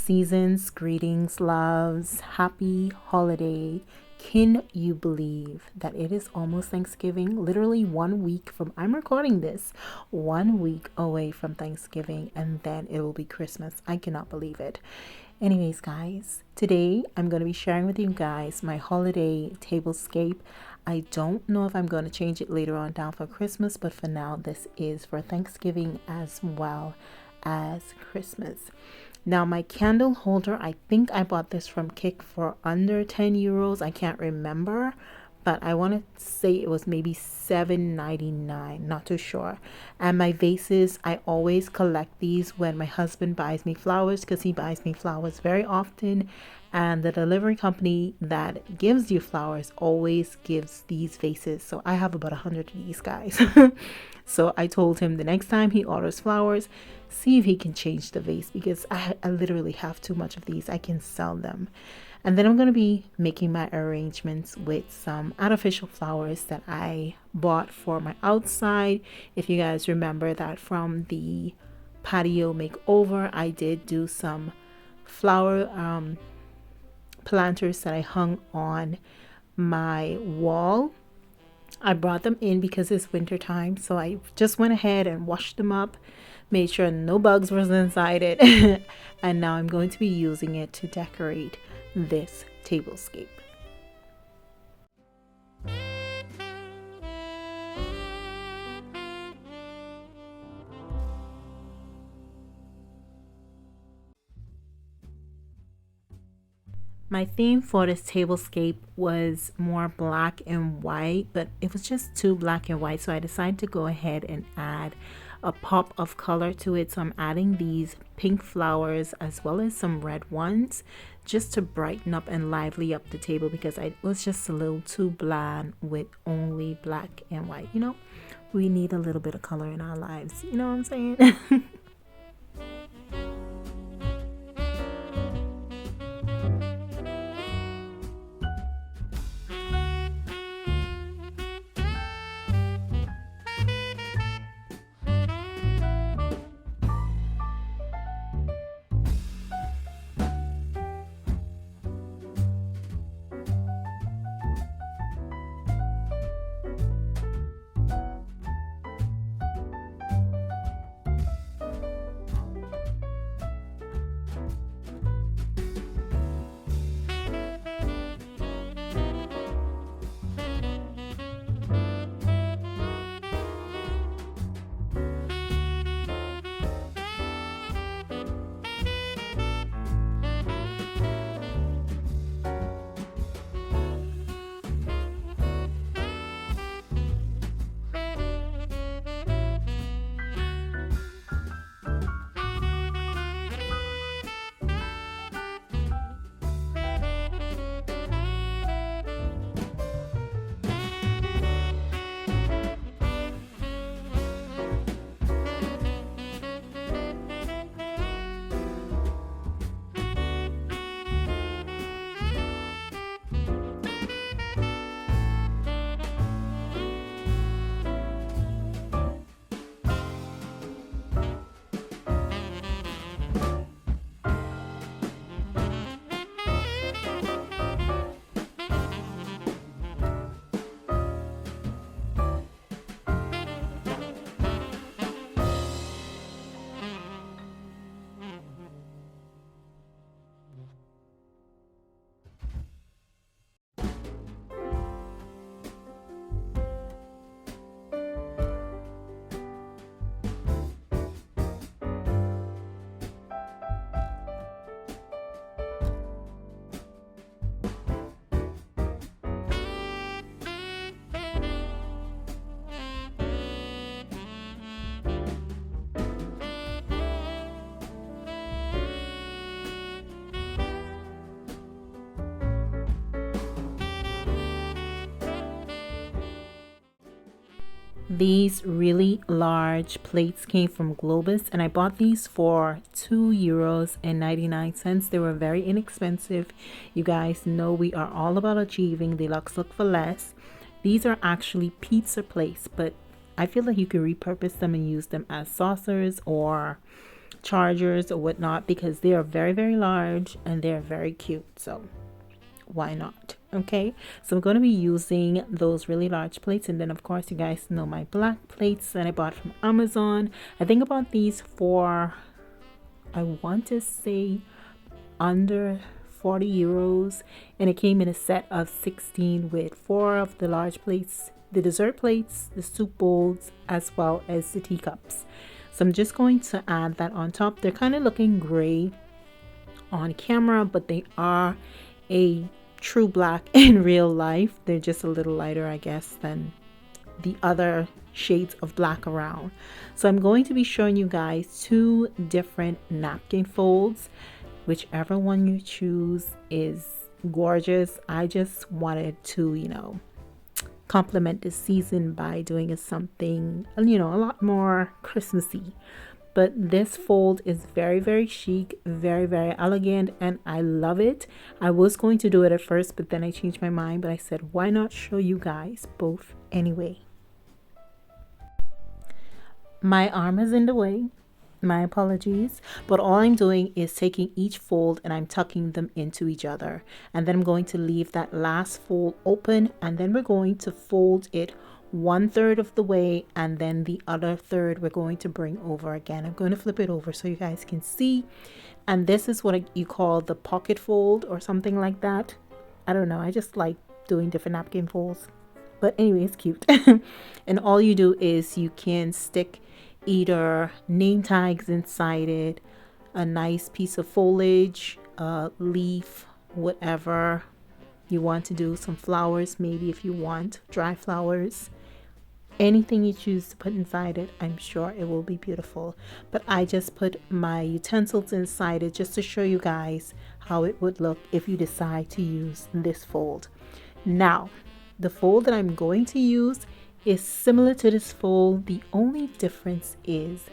Seasons, greetings, loves, happy holiday. Can you believe that it is almost Thanksgiving? Literally 1 week from I'm recording this, 1 week away from Thanksgiving, and then it will be Christmas. I cannot believe it. Anyways, guys, today I'm going to be sharing with you guys my holiday tablescape. I don't know if I'm going to change it later on down for Christmas, but for now, this is for Thanksgiving as well as Christmas. Now, my candle holder, I think I bought this from Kick for under 10 euros. I can't remember, but I want to say it was maybe $7.99, not too sure. And my vases, I always collect these when my husband buys me flowers, because he buys me flowers very often. And the delivery company that gives you flowers always gives these vases. So I have about 100 of these guys. So I told him the next time he orders flowers, see if he can change the vase, because I literally have too much of these. I can sell them. And then I'm going to be making my arrangements with some artificial flowers that I bought for my outside. If you guys remember that from the patio makeover, I did do some flower planters that I hung on my wall. I brought them in because it's winter time, so I just went ahead and washed them up, made sure no bugs was inside it, and now I'm going to be using it to decorate this tablescape. My theme for this tablescape was more black and white, but it was just too black and white, so I decided to go ahead and add a pop of color to it. So I'm adding these pink flowers as well as some red ones, just to brighten up and lively up the table, because I was just a little too bland with only black and white. You know, we need a little bit of color in our lives, you know what I'm saying? These really large plates came from Globus, and I bought these for €2.99. They were very inexpensive. You guys know we are all about achieving the Lux Look for less. These are actually pizza plates, but I feel like you can repurpose them and use them as saucers or chargers or whatnot, because they are very, very large and they're very cute. So why not? Okay, so I'm going to be using those really large plates, and then of course you guys know my black plates that I bought from Amazon. I think about these for, I want to say, under 40 euros, and it came in a set of 16 with 4 of the large plates, the dessert plates, the soup bowls, as well as the teacups. So I'm just going to add that on top. They're kind of looking gray on camera, but they are a true black in real life. They're just a little lighter, I guess, than the other shades of black around. So I'm going to be showing you guys 2 different napkin folds. Whichever one you choose is gorgeous. I just wanted to, complement this season by doing something, a lot more Christmassy. But this fold is very, very chic, very, very elegant, and I love it. I was going to do it at first, but then I changed my mind. But I said, why not show you guys both anyway? My arm is in the way. My apologies, but all I'm doing is taking each fold and I'm tucking them into each other, and then I'm going to leave that last fold open, and then we're going to fold it 1/3 of the way, and then the other third we're going to bring over again. I'm going to flip it over so you guys can see, and this is what you call the pocket fold or something like that. I don't know, I just like doing different napkin folds, but anyway, it's cute. And all you do is you can stick either name tags inside it, a nice piece of foliage, a leaf, whatever you want to do, some flowers maybe if you want, dry flowers, anything you choose to put inside it. I'm sure it will be beautiful, but I just put my utensils inside it just to show you guys how it would look if you decide to use this fold. Now, the fold that I'm going to use is similar to this fold. The only difference is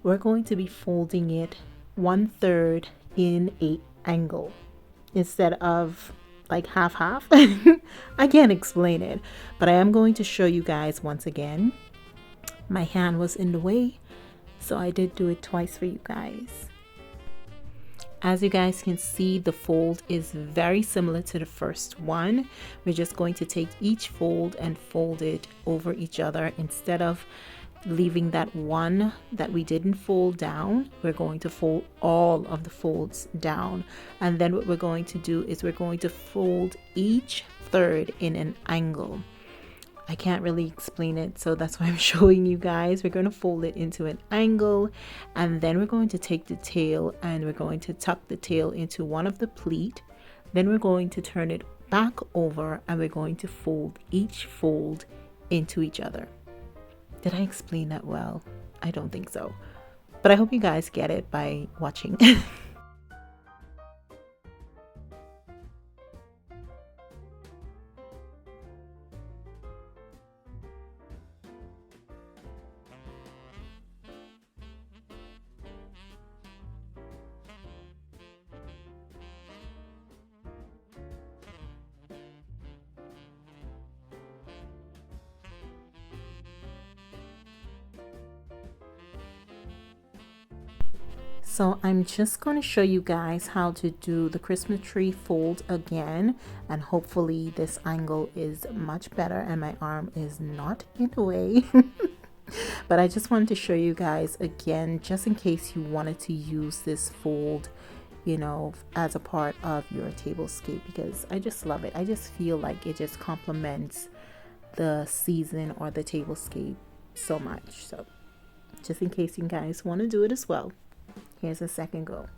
we're going to be folding it 1/3 in a angle instead of like half. I can't explain it, but I am going to show you guys once again. My hand was in the way, so I did do it twice for you guys. As you guys can see, the fold is very similar to the first one. We're just going to take each fold and fold it over each other. Instead of leaving that one that we didn't fold down, we're going to fold all of the folds down. And then what we're going to do is we're going to fold each third in an angle. I can't really explain it, so that's why I'm showing you guys. We're going to fold it into an angle, and then we're going to take the tail and we're going to tuck the tail into one of the pleat. Then we're going to turn it back over and we're going to fold each fold into each other. Did I explain that well? I don't think so, but I hope you guys get it by watching. So I'm just going to show you guys how to do the Christmas tree fold again, and hopefully this angle is much better and my arm is not in the way. But I just wanted to show you guys again, just in case you wanted to use this fold, as a part of your tablescape, because I just love it. I just feel like it just complements the season or the tablescape so much. So just in case you guys want to do it as well, here's a second go.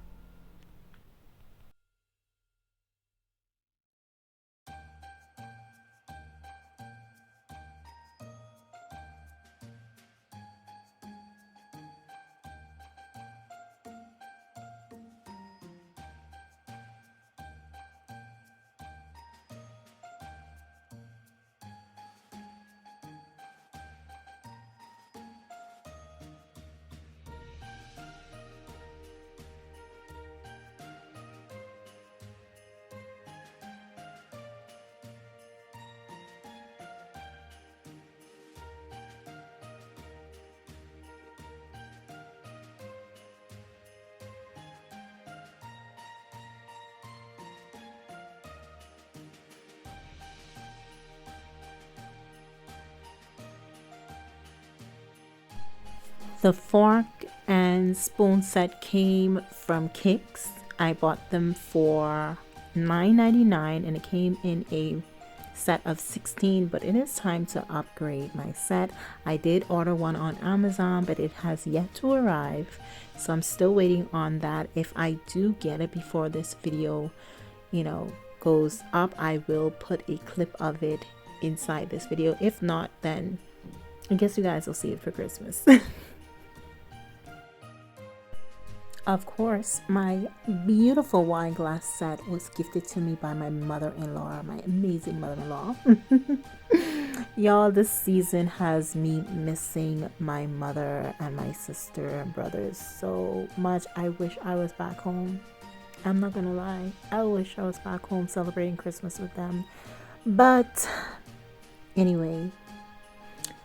The fork and spoon set came from Kicks. I bought them for $9.99 and it came in a set of 16, but it is time to upgrade my set. I did order one on Amazon, but it has yet to arrive, so I'm still waiting on that. If I do get it before this video, goes up, I will put a clip of it inside this video. If not, then I guess you guys will see it for Christmas. Of course, my beautiful wine glass set was gifted to me by my mother-in-law, my amazing mother-in-law. Y'all, this season has me missing my mother and my sister and brothers so much. I wish I was back home. I'm not gonna lie. I wish I was back home celebrating Christmas with them. But anyway,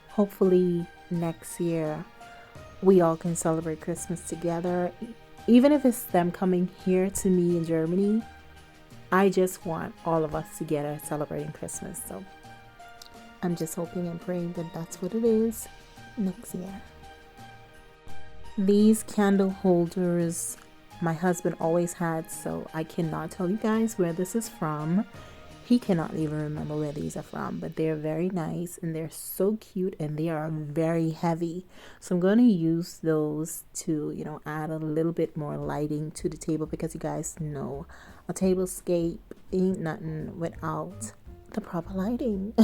hopefully next year we all can celebrate Christmas together. Even if it's them coming here to me in Germany, I just want all of us together celebrating Christmas. So I'm just hoping and praying that that's what it is next year. These candle holders my husband always had, so I cannot tell you guys where this is from. He cannot even remember where these are from, but they're very nice and they're so cute and they are very heavy. So I'm going to use those to, add a little bit more lighting to the table, because you guys know a tablescape ain't nothing without the proper lighting.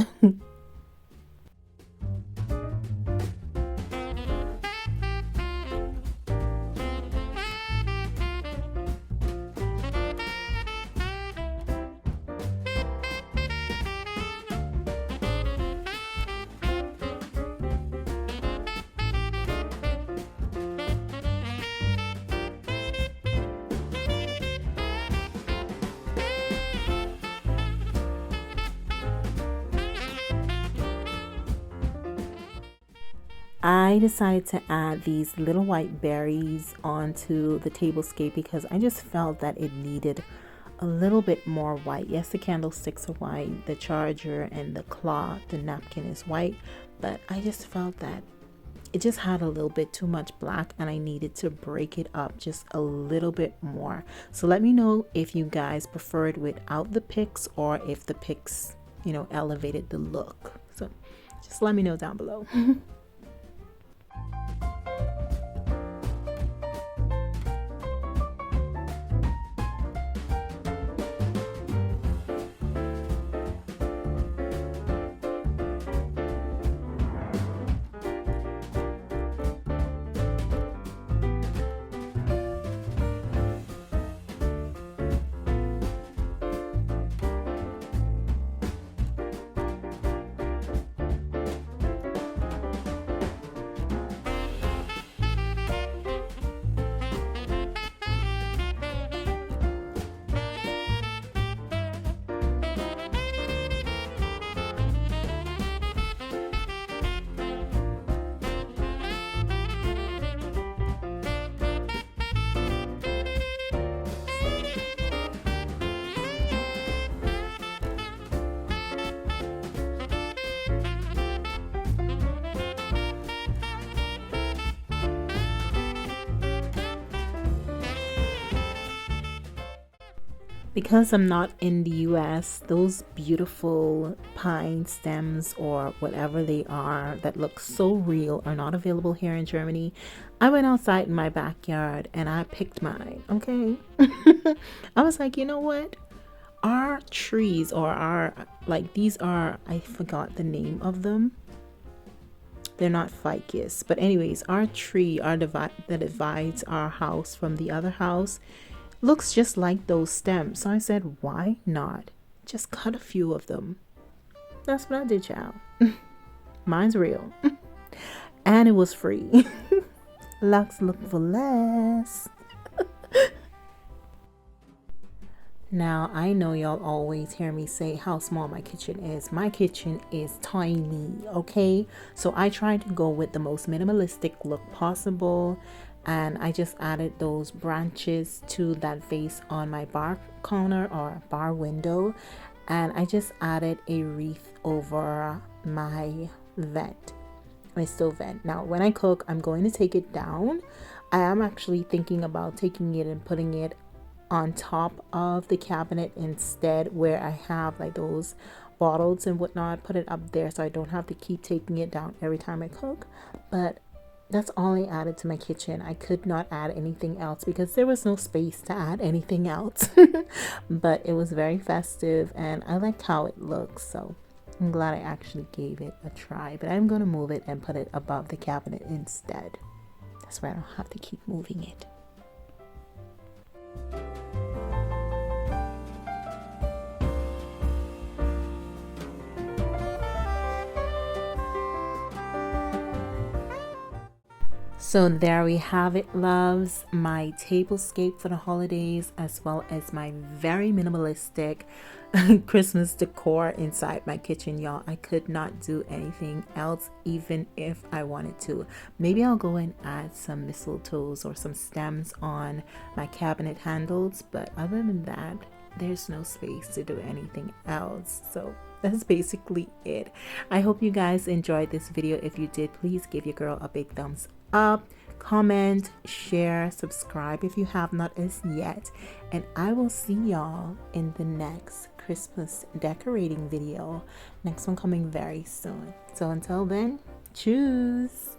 I decided to add these little white berries onto the tablescape because I just felt that it needed a little bit more white. Yes, the candlesticks are white, the charger and the cloth, the napkin is white, but I just felt that it just had a little bit too much black and I needed to break it up just a little bit more. So let me know if you guys prefer it without the picks or if the picks, elevated the look. So just let me know down below. Because I'm not in the US, those beautiful pine stems or whatever they are that look so real are not available here in Germany. I went outside in my backyard and I picked mine, okay? I was like, you know what? Our trees these are, I forgot the name of them. They're not ficus. But anyways, our tree, that divides our house from the other house, looks just like those stems. So I said, why not just cut a few of them? That's what I did, child. Mine's real. And it was free. Lux look for less. Now, I know y'all always hear me say how small my kitchen is. My kitchen is tiny, okay? So I tried to go with the most minimalistic look possible. And I just added those branches to that vase on my bar counter or bar window. And I just added a wreath over my vent. my stove vent. Now when I cook, I'm going to take it down. I am actually thinking about taking it and putting it on top of the cabinet instead, where I have like those bottles and whatnot, put it up there so I don't have to keep taking it down every time I cook. But that's all I added to my kitchen. I could not add anything else because there was no space to add anything else. But it was very festive and I liked how it looks, so I'm glad I actually gave it a try. But I'm going to move it and put it above the cabinet instead. That's where I don't have to keep moving it. So there we have it, loves, my tablescape for the holidays, as well as my very minimalistic Christmas decor inside my kitchen, y'all. I could not do anything else, even if I wanted to. Maybe I'll go and add some mistletoes or some stems on my cabinet handles, but other than that, there's no space to do anything else. So that's basically it. I hope you guys enjoyed this video. If you did, please give your girl a big thumbs up, comment, share, subscribe if you have not as yet, and I will see y'all in the next Christmas decorating video. Next one coming very soon. So until then, choose.